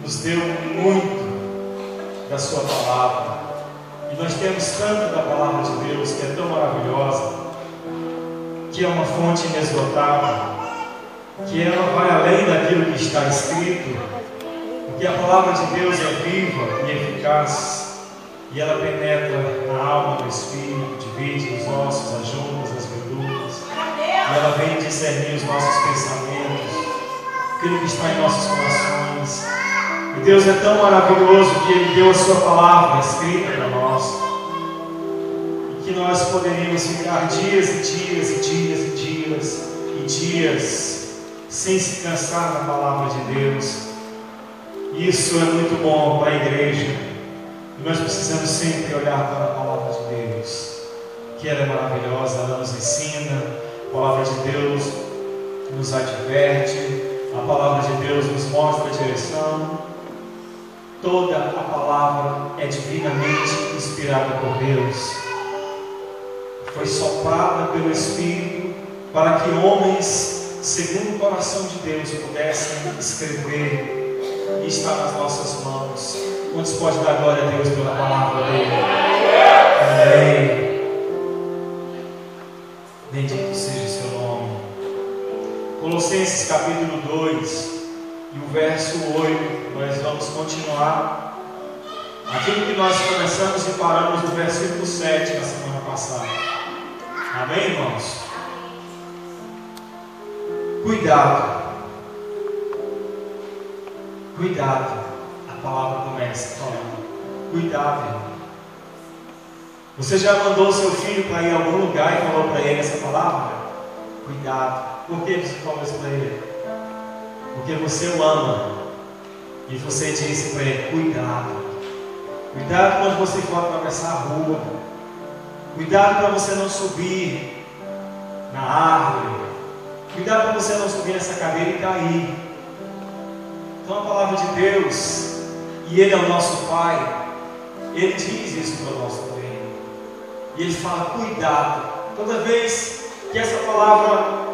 nos deu muito da sua palavra. E nós temos tanto da palavra de Deus, que é tão maravilhosa, que é uma fonte inesgotável, que ela vai além daquilo que está escrito, porque a palavra de Deus é viva e eficaz, e ela penetra na alma, no espírito, divide os ossos, as juntas, as verduras, e ela vem discernir os nossos pensamentos, aquilo que está em nossos corações. E Deus é tão maravilhoso que Ele deu a sua palavra escrita para nós, e que nós poderíamos ficar dias e dias e dias e dias e dias sem se cansar da palavra de Deus. Isso é muito bom para a igreja. E nós precisamos sempre olhar para a palavra de Deus, que ela é maravilhosa, ela nos ensina, a palavra de Deus nos adverte, a palavra de Deus nos mostra a direção. Toda a palavra é divinamente inspirada por Deus. Foi soprada pelo Espírito para que homens, segundo o coração de Deus, pudessem escrever, e está nas nossas mãos. Quantos pode dar glória a Deus pela palavra dele? Amém. Bendito seja o seu nome. Colossenses capítulo 2 e o verso 8, nós vamos continuar aquilo que nós começamos e paramos no versículo 7 na semana passada. Amém, irmãos? Cuidado, a palavra começa falando, cuidado, irmão. Você já mandou seu filho para ir a algum lugar e falou para ele essa palavra? Cuidado. Por que você falou isso para ele? Porque você o ama, e você disse para ele, cuidado. Cuidado quando você for atravessar a rua, cuidado para você não subir na árvore, cuidado para você não subir nessa cadeira e cair. Então a palavra de Deus, e Ele é o nosso Pai, Ele diz isso para o nosso bem, e Ele fala, cuidado. Toda vez que essa palavra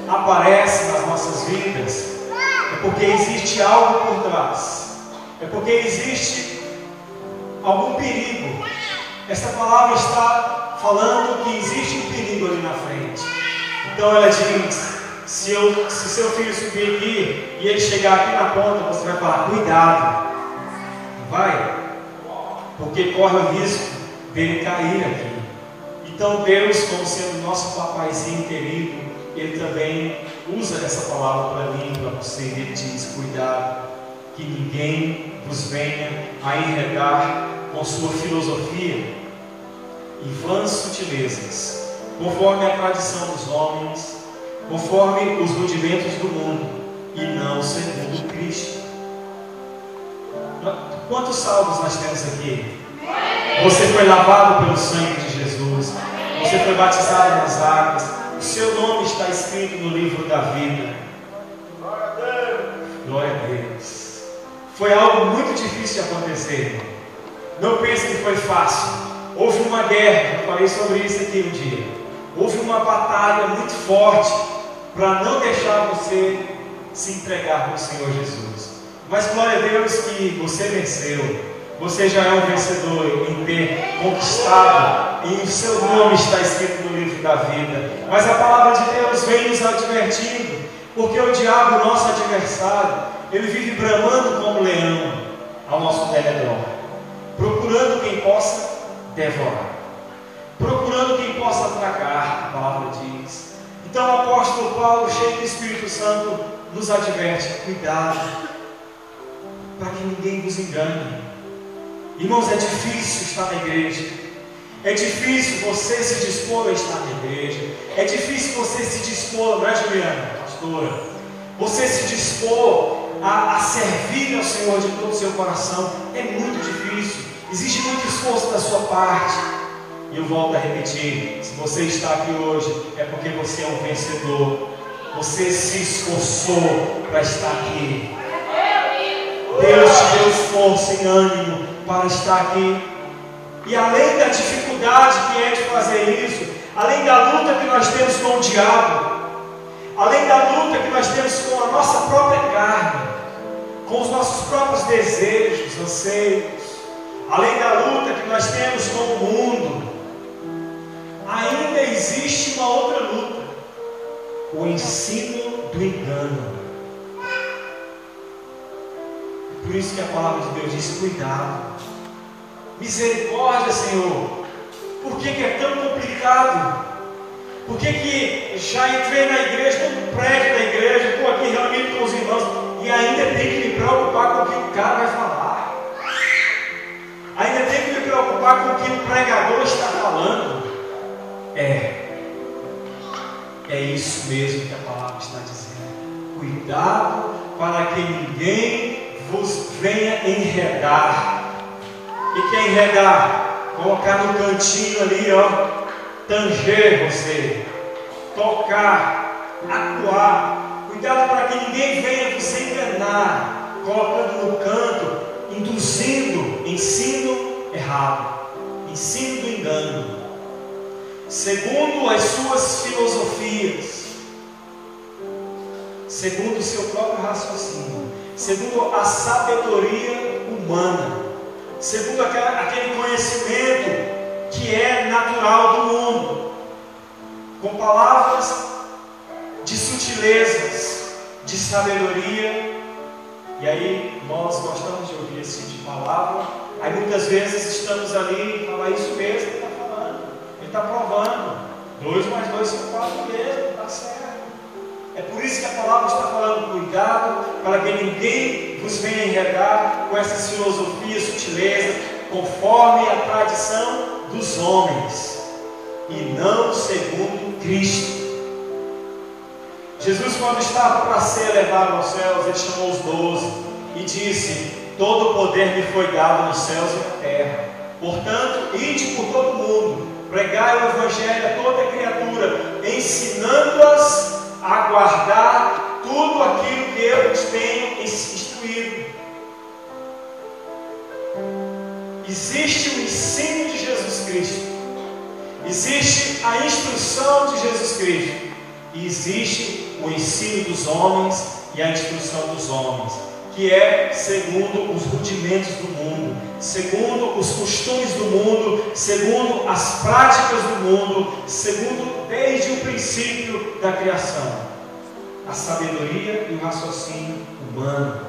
aparece nas nossas vidas, é porque existe algo por trás, é porque existe algum perigo. Essa palavra está falando que existe um perigo ali na frente. Então ela diz, se seu filho subir aqui e ele chegar aqui na ponta, você vai falar, cuidado. Não vai? Porque corre o risco dele cair aqui. Então Deus, como sendo nosso papaizinho querido, Ele também usa essa palavra para mim, para você. Ele diz, cuidado, que ninguém vos venha a enredar com sua filosofia e vãs sutilezas, conforme a tradição dos homens, conforme os rudimentos do mundo, e não segundo Cristo. Quantos salvos nós temos aqui? Você foi lavado pelo sangue de Jesus, você foi batizado nas águas, o seu nome está escrito no livro da vida. Glória a Deus. Foi algo muito difícil de acontecer. Não pense que foi fácil. Houve uma guerra, eu falei sobre isso aqui um dia. Houve uma batalha muito forte para não deixar você se entregar para o Senhor Jesus. Mas glória a Deus que você venceu. Você já é um vencedor em ter conquistado, e o seu nome está escrito no livro da vida. Mas a palavra de Deus vem nos advertindo, porque o diabo, nosso adversário, ele vive bramando como leão ao nosso derredor, procurando quem possa devorar, procurando quem possa atracar, a palavra diz. Então o apóstolo Paulo, cheio do Espírito Santo, nos adverte, cuidado, para que ninguém vos engane. Irmãos, é difícil estar na igreja, é difícil você se dispor a estar na igreja, é difícil você se dispor, não é, Juliana, pastora? Você se dispor a servir ao Senhor de todo o seu coração, é muito difícil, exige muito esforço da sua parte. E eu volto a repetir, se você está aqui hoje, é porque você é um vencedor, você se esforçou para estar aqui, Deus te deu força e ânimo para estar aqui. E além da dificuldade que é de fazer isso, além da luta que nós temos com o diabo, além da luta que nós temos com a nossa própria carne, com os nossos próprios desejos, anseios, além da luta que nós temos com o mundo, ainda existe uma outra luta: o ensino do engano. Por isso que a palavra de Deus diz: cuidado, misericórdia, Senhor. Por que é tão complicado? Por que já entrei na igreja, estou no prédio da igreja, estou aqui reunido com os irmãos e ainda tenho que me preocupar com o que o cara vai falar? Ainda tenho que me preocupar com o que o pregador está falando? É isso mesmo que a palavra está dizendo. Cuidado para que ninguém vos venha enredar. E quer enredar? Colocar no cantinho ali, ó, tanger você, tocar, acuar. Cuidado para que ninguém venha vos enganar, colocando no canto, induzindo ensino errado, ensino do engano, segundo as suas filosofias, segundo o seu próprio raciocínio, segundo a sabedoria humana, segundo aquele conhecimento que é natural do mundo, com palavras de sutilezas, de sabedoria. E aí nós gostamos de ouvir esse tipo de palavra. Aí muitas vezes estamos ali e falamos: isso mesmo que ele está falando, ele está provando, 2 mais 2 são 4 mesmo, está certo. É por isso que a palavra está falando: cuidado para que ninguém vos venha enredar com essas filosofias, sutilezas, conforme a tradição dos homens, e não segundo Cristo. Jesus, quando estava para ser elevado aos céus, ele chamou os 12 e disse: todo o poder me foi dado nos céus e na terra. Portanto, ide por todo mundo, pregai o evangelho a toda criatura, ensinando-as a guardar tudo aquilo que eu os tenho instruído. Existe o ensino de Jesus Cristo, existe a instrução de Jesus Cristo, e existe o ensino dos homens e a instrução dos homens, que é segundo os rudimentos do mundo, segundo os costumes do mundo, segundo as práticas do mundo, segundo desde o princípio da criação, a sabedoria e o raciocínio humano.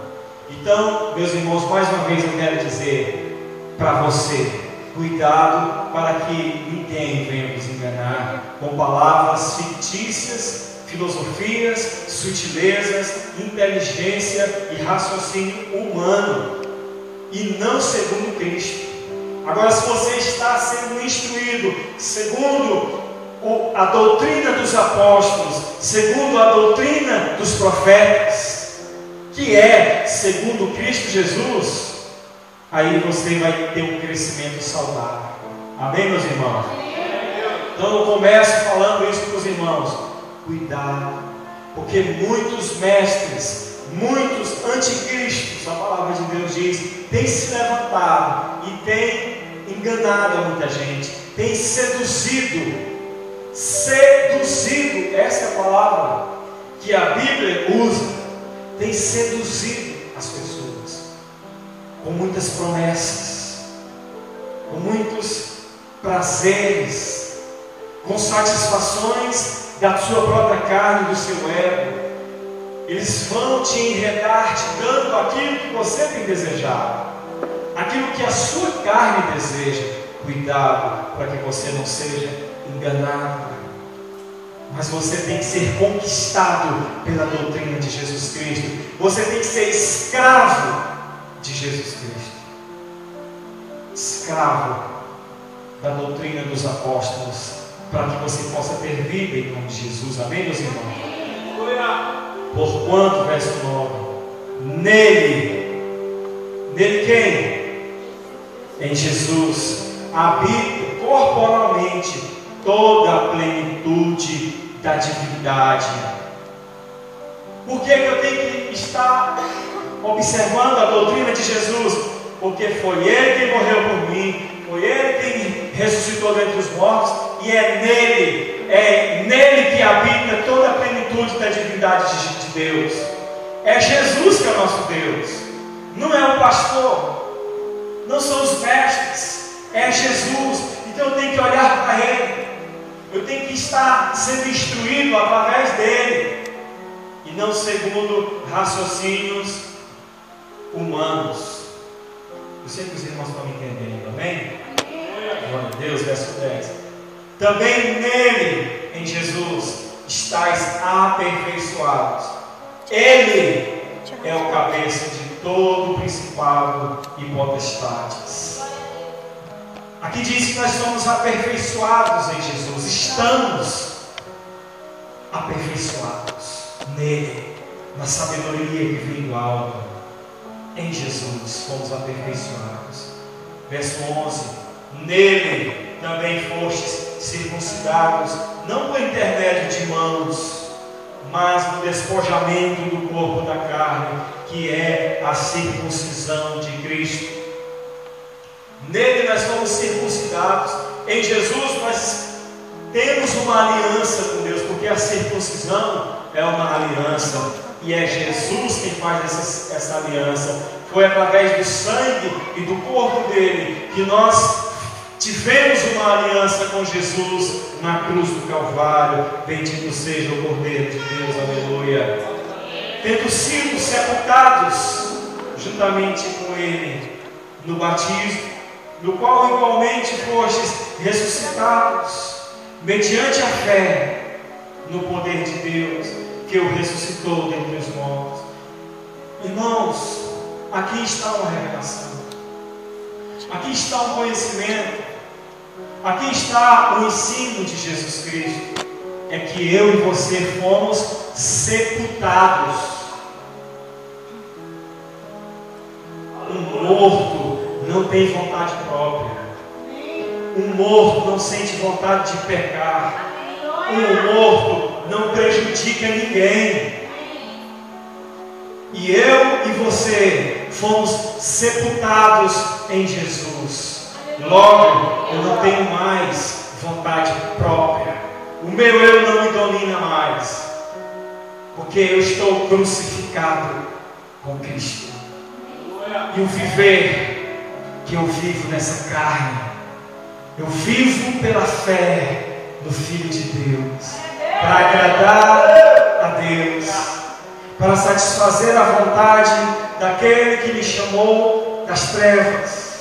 Então, meus irmãos, mais uma vez eu quero dizer para você: cuidado para que ninguém venha nos enganar com palavras fictícias, filosofias, sutilezas, inteligência e raciocínio humano, e não segundo Cristo. Agora, se você está sendo instruído segundo a doutrina dos apóstolos, segundo a doutrina dos profetas, que é segundo Cristo Jesus, aí você vai ter um crescimento saudável. Amém, meus irmãos? Então eu começo falando isso para os irmãos: cuidado, porque muitos mestres, muitos anticristos, a palavra de Deus diz, têm se levantado e têm enganado a muita gente, têm seduzido, essa é a palavra que a Bíblia usa, tem seduzido as pessoas com muitas promessas, com muitos prazeres, com satisfações da sua própria carne e do seu ego. Eles vão te enredar, te dando aquilo que você tem desejado, aquilo que a sua carne deseja. Cuidado para que você não seja enganado. Mas você tem que ser conquistado pela doutrina de Jesus Cristo. Você tem que ser escravo de Jesus Cristo, escravo da doutrina dos apóstolos, para que você possa ter vida em nome de Jesus. Amém, meus irmãos? Porquanto, verso 9, nele quem? Em Jesus habita corporalmente toda a plenitude da divindade. Por que eu tenho que estar observando a doutrina de Jesus? Porque foi Ele quem morreu por mim, foi Ele quem ressuscitou dentre os mortos, e é nele que habita toda a plenitude da divindade de Deus. É Jesus que é o nosso Deus. pastor, não são os mestres, é Jesus. Então eu tenho que olhar para Ele, eu tenho que estar sendo instruído através dele, e não segundo raciocínios humanos. Eu sei que os irmãos estão me entendendo, amém? Glória a Deus, verso 10. Também nele, em Jesus, estáis aperfeiçoados. Ele é o cabeça de todo o principado e potestades. Aqui diz que nós somos aperfeiçoados em Jesus. Estamos aperfeiçoados nele, na sabedoria que vem do alto. Em Jesus fomos aperfeiçoados. Verso 11: nele também fostes circuncidados, não por intermédio de mãos, mas no despojamento do corpo da carne, que é a circuncisão de Cristo. Nele nós fomos circuncidados. Em Jesus nós temos uma aliança com Deus, porque a circuncisão é uma aliança, e é Jesus quem faz essa aliança. Foi através do sangue e do corpo dele que nós tivemos uma aliança com Jesus na cruz do Calvário. Bendito seja o Cordeiro de Deus, aleluia. Tendo sido sepultados juntamente com ele no batismo, no qual igualmente fostes ressuscitados, mediante a fé no poder de Deus, que o ressuscitou dentre os mortos. Irmãos, aqui está uma revelação, aqui está um conhecimento, aqui está o ensino de Jesus Cristo. É que eu e você fomos sepultados. Um morto não tem vontade própria. Um morto não sente vontade de pecar. Um morto não prejudica ninguém. E eu e você fomos sepultados em Jesus. Logo, eu não tenho mais vontade própria. O meu eu não me domina mais, porque eu estou crucificado com Cristo. E o viver que eu vivo nessa carne, eu vivo pela fé no Filho de Deus, para agradar a Deus, para satisfazer a vontade daquele que me chamou das trevas,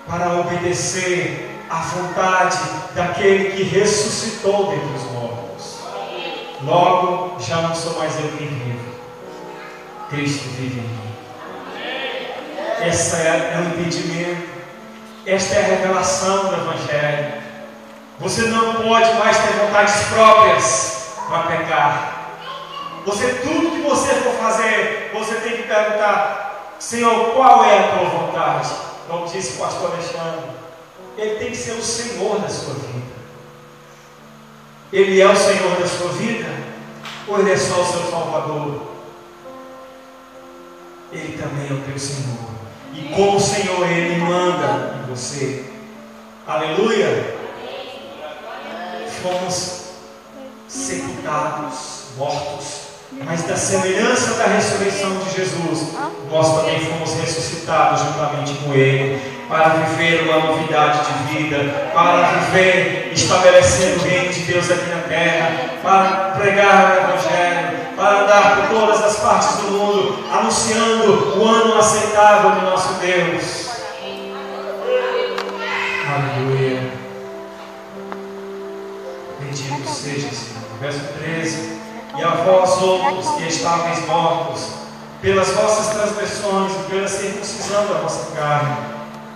para obedecer à vontade daquele que ressuscitou dentre os mortos. Logo, já não sou mais eu quem vivo, Cristo vive em mim. Esse é o entendimento, esta é a revelação do Evangelho. Você não pode mais ter vontades próprias para pecar. Tudo que você for fazer, você tem que perguntar: Senhor, qual é a tua vontade? Como disse o pastor Alexandre, Ele tem que ser o Senhor da sua vida. Ele é o Senhor da sua vida? Ou Ele é só o seu Salvador? Ele também é o teu Senhor. E como Senhor, Ele manda em você. Aleluia! Fomos sepultados, mortos, mas da semelhança da ressurreição de Jesus, nós também fomos ressuscitados juntamente com Ele, para viver uma novidade de vida, para viver estabelecendo o reino de Deus aqui na terra, para pregar o Evangelho, para andar por todas as partes do mundo, anunciando o ano aceitável do nosso Deus. Aleluia. Bendito seja, Senhor. Verso 13: e a vós outros que estáveis mortos pelas vossas transgressões e pela circuncisão da vossa carne,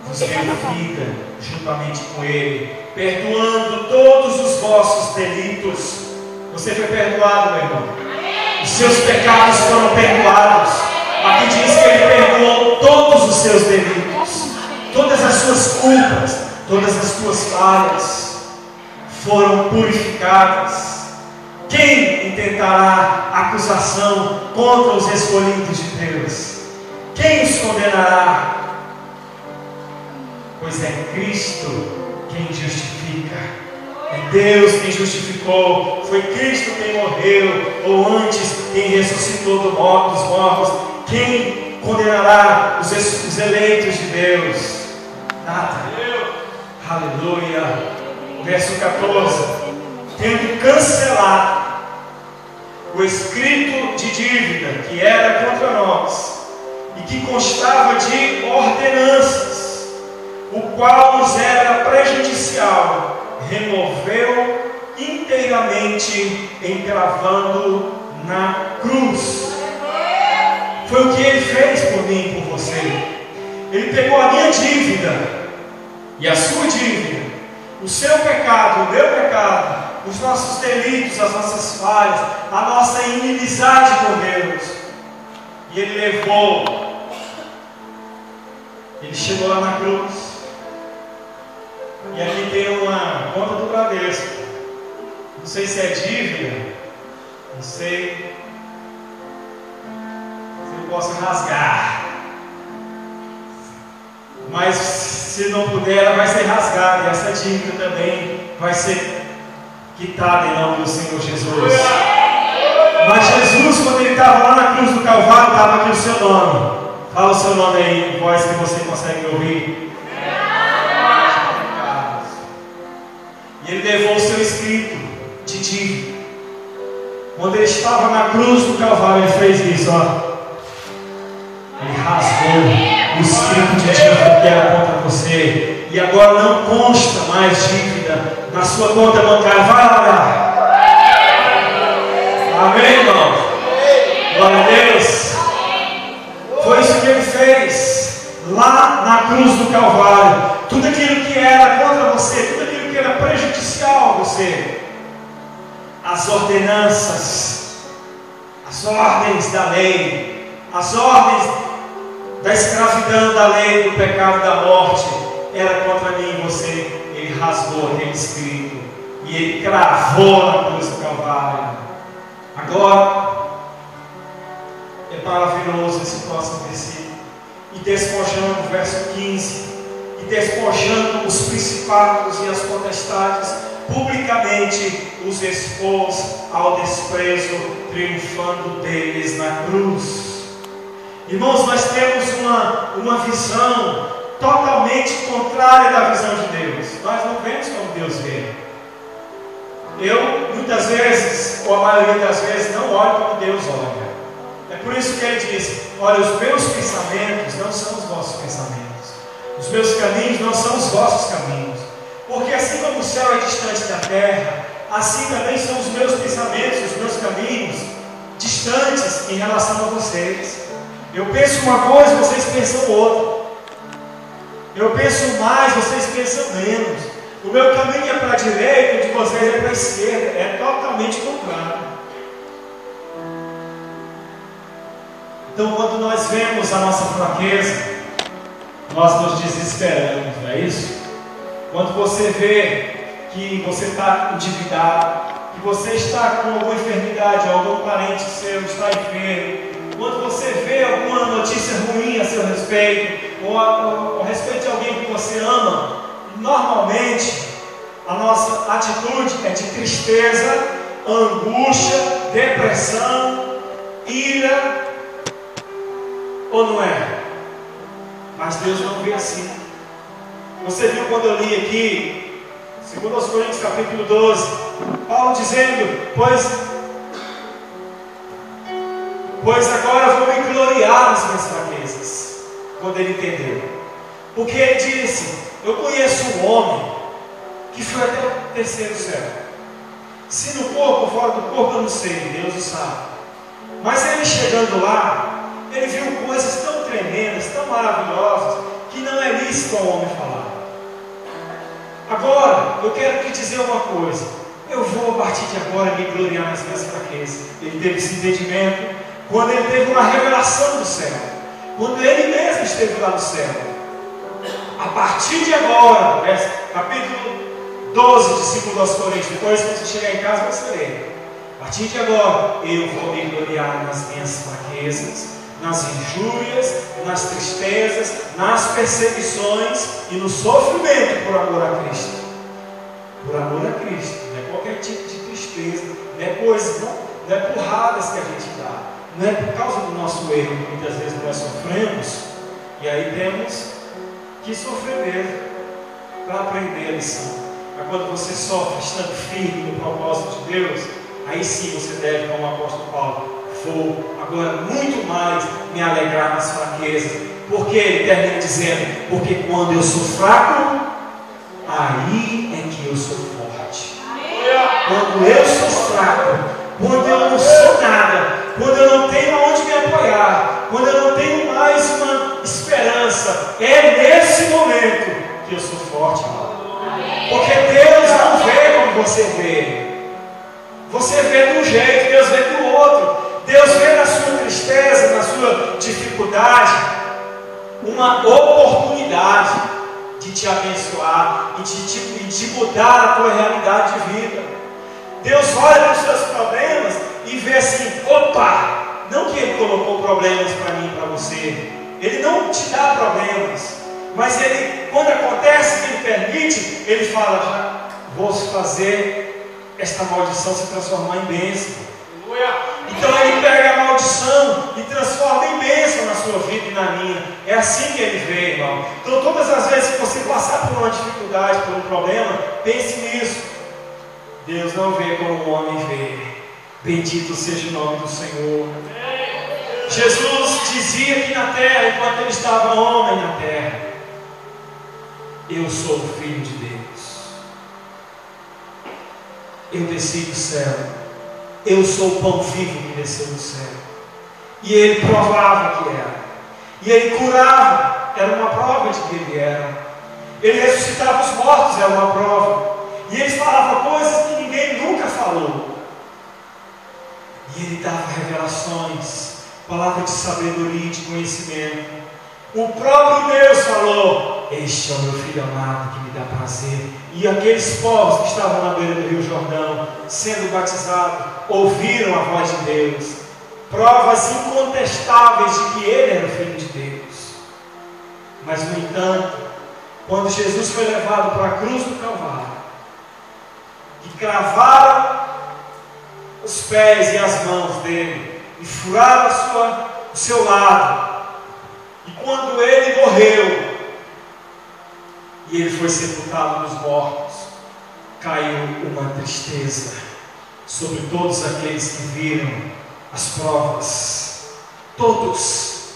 vos deu vida juntamente com Ele, perdoando todos os vossos delitos. Você foi perdoado, meu irmão. Os seus pecados foram perdoados. Aqui diz que Ele perdoou todos os seus delitos, todas as suas culpas, todas as suas falhas foram purificadas. Quem intentará acusação contra os escolhidos de Deus? Quem os condenará? Pois é Cristo quem justifica. É Deus quem justificou. Foi Cristo quem morreu, ou antes, quem ressuscitou dos mortos. Quem condenará os eleitos de Deus? Nada. Aleluia. Verso 14. Tendo cancelado o escrito de dívida que era contra nós e que constava de ordenanças, o qual nos era prejudicial, removeu inteiramente, encravando na cruz. Foi o que Ele fez por mim e por você. Ele pegou a minha dívida e a sua dívida, o seu pecado, o meu pecado, os nossos delitos, as nossas falhas, a nossa inimizade com Deus, e Ele levou. Ele chegou lá na cruz. E aqui tem uma conta do Bradesco. Não sei se é dívida, não sei se eu posso rasgar, mas se não puder, ela vai ser rasgada, e essa dívida também vai ser quitada em nome do Senhor Jesus. Mas Jesus, quando Ele estava lá na cruz do Calvário, estava aqui o seu nome. Fala o seu nome aí, em voz que você consegue ouvir. E Ele levou o seu escrito de dívida. Quando Ele estava na cruz do Calvário, Ele fez isso, ó. Ele rasgou o escrito de dívida que era contra você. E agora não consta mais dívida na sua conta bancária. Vai lá. Amém, irmão? Glória a Deus. Foi isso que Ele fez lá na cruz do Calvário. Tudo aquilo que era contra você, tudo aquilo que era prejudicial a você, as ordenanças, as ordens da lei, as ordens da escravidão, da lei, do pecado e da morte, era contra mim e você. Ele rasgou aquele escrito e Ele cravou na cruz do Calvário. Agora é maravilhoso esse próximo versículo. E despojando, verso 15, e despojando os principados e as potestades, publicamente os expôs ao desprezo, triunfando deles na cruz. Irmãos, nós temos uma visão totalmente contrária da visão de Deus. Nós não vemos como Deus vê. Eu, muitas vezes, ou a maioria das vezes, não olho como Deus olha. É por isso que Ele diz: olha, os meus pensamentos não são os vossos pensamentos, os meus caminhos não são os vossos caminhos. Porque assim como o céu é distante da terra, assim também são os meus pensamentos, os meus caminhos distantes em relação a vocês. Eu penso uma coisa, vocês pensam outra. Eu penso mais, vocês pensam menos. O meu caminho é para a direita, o de vocês é para a esquerda. É totalmente contrário. Então, quando nós vemos a nossa fraqueza, nós nos desesperamos, não é isso? Quando você vê que você está endividado, que você está com alguma enfermidade, algum parente seu está enfermo, quando você vê alguma notícia ruim a seu respeito, ou a respeito de alguém que você ama, normalmente a nossa atitude é de tristeza, angústia, depressão, ira, ou não é? Mas Deus não vê assim. Você viu quando eu li aqui 2 Coríntios capítulo 12, Paulo dizendo: Pois agora vou me gloriar nas minhas fraquezas. Quando ele entendeu, porque ele disse: eu conheço um homem que foi até o terceiro céu. Se no corpo ou fora do corpo eu não sei, Deus o sabe. Mas ele chegando lá, ele viu coisas tão tremendas, tão maravilhosas, que não é lícito ao homem falar. Agora, eu quero te dizer uma coisa: eu vou a partir de agora me gloriar nas minhas fraquezas. Ele teve esse entendimento quando ele teve uma revelação do céu, quando ele mesmo esteve lá no céu. A partir de agora, capítulo 12 de 2 Coríntios, depois que você chegar em casa você lê. A partir de agora, eu vou me gloriar nas minhas fraquezas, nas injúrias, nas tristezas, nas perseguições e no sofrimento por amor a Cristo. Por amor a Cristo, não é qualquer tipo de tristeza, não é coisa, não é porradas que a gente dá. Não é por causa do nosso erro que muitas vezes nós sofremos, e aí temos que sofrer mesmo para aprender a lição. Mas quando você sofre estando firme no propósito de Deus, aí sim você deve, como o apóstolo Paulo, vou agora muito mais me alegrar nas fraquezas, porque ele termina dizendo, porque quando eu sou fraco, aí é que eu sou forte. Quando eu sou fraco, quando eu não sou nada, quando eu não tenho aonde me apoiar, quando eu não tenho mais uma esperança, é nesse momento que eu sou forte, irmão. Porque Deus não vê como você vê. Você vê de um jeito, Deus vê do outro. Deus vê na sua tristeza, na sua dificuldade, uma oportunidade de te abençoar e de mudar a tua realidade de vida. Deus olha para os seus problemas e vê assim, opa, não que Ele colocou problemas para mim e para você, Ele não te dá problemas, mas Ele, quando acontece, Ele permite, Ele fala, já vou fazer esta maldição se transformar em bênção. Então Ele pega a maldição e transforma em bênção na sua vida e na minha. É assim que Ele vê, irmão. Então todas as vezes que você passar por uma dificuldade, por um problema, pense nisso. Deus não vê como o homem vê. Bendito seja o nome do Senhor. Jesus dizia aqui na terra, enquanto Ele estava homem na terra, eu sou o Filho de Deus. Eu desci do céu. Eu sou o pão vivo que desceu do céu. E Ele provava que era. E Ele curava, era uma prova de que Ele era. Ele ressuscitava os mortos, era uma prova. E Ele falava coisas que ninguém nunca falou. E Ele dava revelações, palavra de sabedoria e de conhecimento. O próprio Deus falou, este é o meu Filho amado que me dá prazer. E aqueles povos que estavam na beira do Rio Jordão, sendo batizados, ouviram a voz de Deus. Provas incontestáveis de que Ele era o Filho de Deus. Mas no entanto, quando Jesus foi levado para a cruz do Calvário, e cravaram os pés e as mãos dele, e furaram o seu lado, e quando ele morreu, e ele foi sepultado nos mortos, caiu uma tristeza sobre todos aqueles que viram as provas. Todos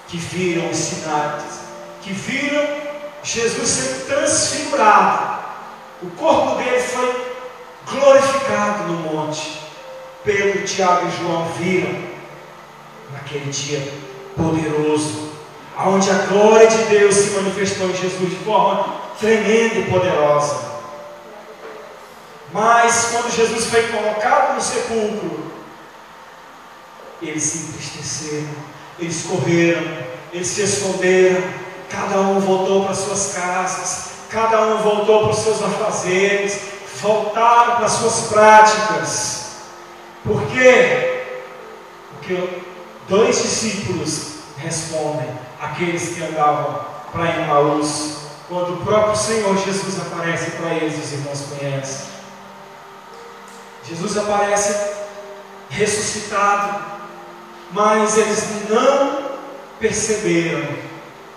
que viram os sinais, que viram Jesus ser transfigurado, o corpo dele foi glorificado no monte. Pedro, Tiago e João viram naquele dia poderoso, onde a glória de Deus se manifestou em Jesus de forma tremenda e poderosa. Mas quando Jesus foi colocado no sepulcro, eles se entristeceram, eles correram, eles se esconderam. Cada um voltou para suas casas, cada um voltou para os seus afazeres, voltaram para as suas práticas. Por quê? Porque 2 discípulos respondem, aqueles que andavam para Emaús, quando o próprio Senhor Jesus aparece para eles, os irmãos conhecem. Jesus aparece ressuscitado, mas eles não perceberam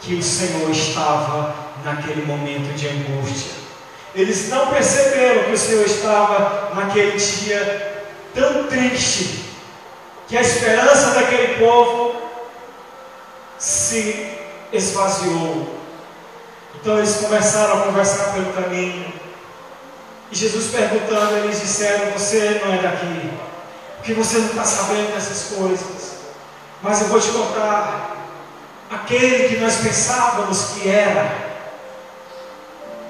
que o Senhor estava naquele momento de angústia. Eles não perceberam que o Senhor estava naquele dia tão triste, que a esperança daquele povo se esvaziou. Então eles começaram a conversar pelo caminho, e Jesus perguntando, eles disseram, você não é daqui, porque você não está sabendo dessas coisas, mas eu vou te contar. Aquele que nós pensávamos que era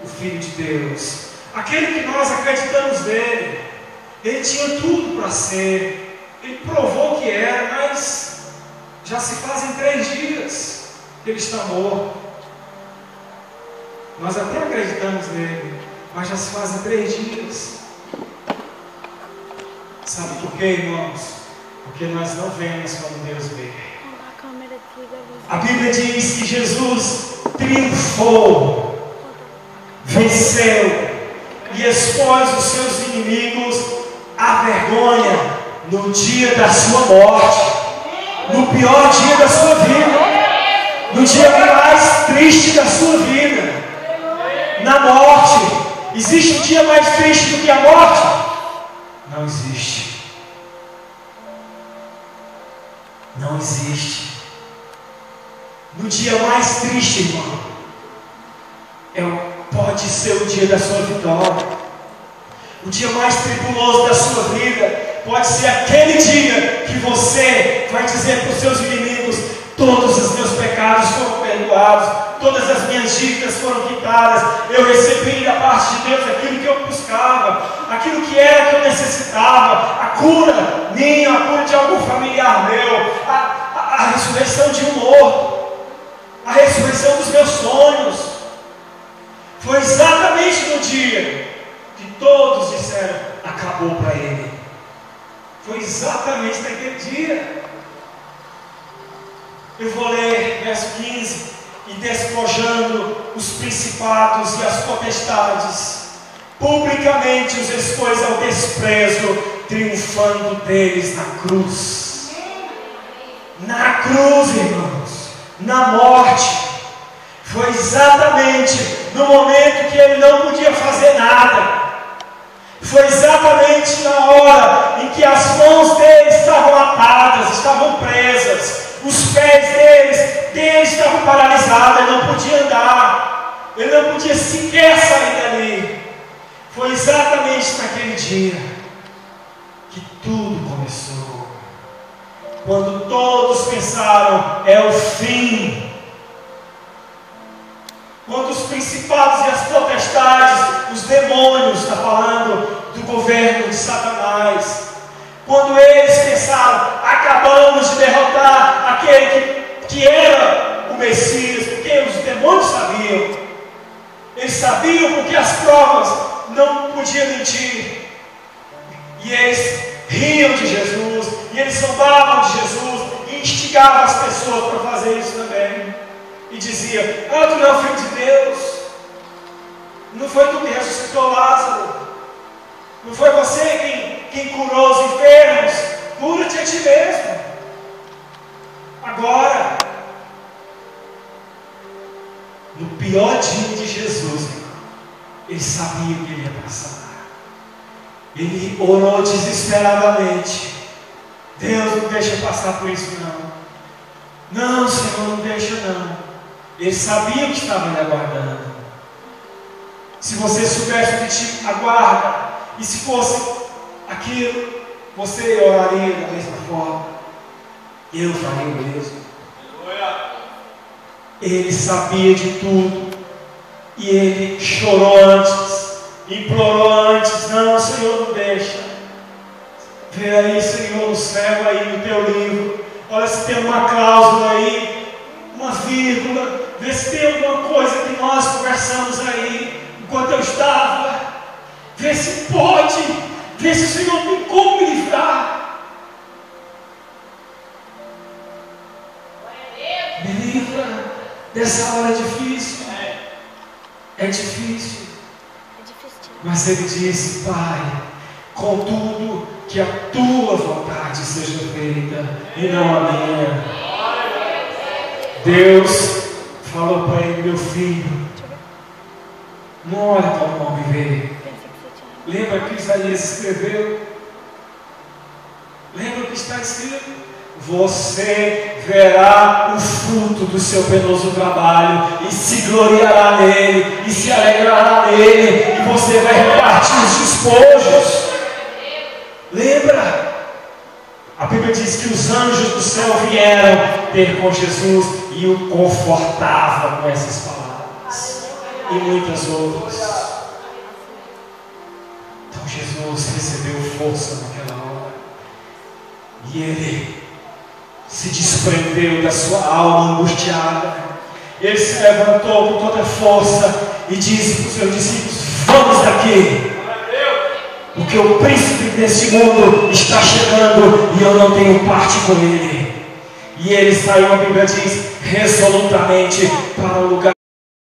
o Filho de Deus, aquele que nós acreditamos nele, ele tinha tudo para ser, ele provou que era, mas já se fazem 3 dias que ele está morto. Nós até acreditamos nele, mas já se fazem 3 dias. Sabe por quê, irmãos? Porque nós não vemos como Deus vê. A Bíblia diz que Jesus triunfou, venceu e expôs os seus inimigos a vergonha no dia da sua morte, no pior dia da sua vida, no dia mais triste da sua vida, na morte. Existe um dia mais triste do que a morte? Não existe. Não existe. No dia mais triste, irmão, pode ser o dia da sua vitória. O dia mais tribuloso da sua vida pode ser aquele dia que você vai dizer para os seus inimigos: todos os meus pecados foram perdoados, todas as minhas dívidas foram quitadas, eu recebi da parte de Deus aquilo que eu buscava, aquilo que era que eu necessitava, a cura minha, a cura de algum familiar meu, a ressurreição de um morto, a ressurreição dos meus sonhos. Foi exatamente no dia que todos disseram: acabou para ele. Foi exatamente naquele dia. Eu vou ler verso 15: e despojando os principados e as potestades, publicamente os expôs ao desprezo, triunfando deles na cruz. Na cruz, irmãos, na morte. Foi exatamente no momento que ele não podia fazer nada. Foi exatamente na hora em que as mãos dele estavam atadas, estavam presas, os pés dele estavam paralisados, ele não podia andar, ele não podia sequer sair dali. Foi exatamente naquele dia que tudo começou. Quando todos pensaram: é o fim. Quando os principados e as potestades, os demônios, está falando do governo de Satanás, quando eles pensaram: acabamos de derrotar aquele que era o Messias, porque os demônios sabiam, eles sabiam porque as provas não podiam mentir, e eles riam de Jesus, e eles zombavam de Jesus, e instigavam as pessoas para fazer isso também. E dizia: tu não é o Filho de Deus, não foi tu que ressuscitou Lázaro, não foi você quem curou os enfermos, cura-te a ti mesmo. Agora, no pior dia de Jesus, ele sabia que ele ia passar. Ele orou desesperadamente: Deus, não deixa eu passar por isso não. Não, Senhor, não deixa não. Ele sabia o que estava lhe aguardando. Se você soubesse o que te aguarda, e se fosse aquilo, você oraria da mesma forma. Eu faria o mesmo. Ele sabia de tudo, e ele chorou antes, implorou antes: não, Senhor, não deixa. Vê aí, Senhor, no céu, aí no teu livro, olha se tem uma cláusula aí, uma vírgula, vê se tem alguma coisa que nós conversamos aí enquanto eu estava, vê se pode, vê se o Senhor tem como me livrar. Me livra dessa hora difícil. É difícil. Mas ele disse: Pai, contudo, que a tua vontade seja feita e não a minha. Deus falou para ele: meu filho, não olha para o homem ver. Lembra que Isaías escreveu? Lembra o que está escrito? Você verá o fruto do seu penoso trabalho e se gloriará nele e se alegrará nele, e você vai repartir os despojos. Lembra? A Bíblia diz que os anjos do céu vieram ter com Jesus e o confortavam com essas palavras e muitas outras. Então Jesus recebeu força naquela hora, e ele se desprendeu da sua alma angustiada. Ele se levantou com toda a força e disse para os seus discípulos: vamos daqui, porque o príncipe desse mundo está chegando e eu não tenho parte com ele. E ele saiu, a Bíblia diz, resolutamente para o lugar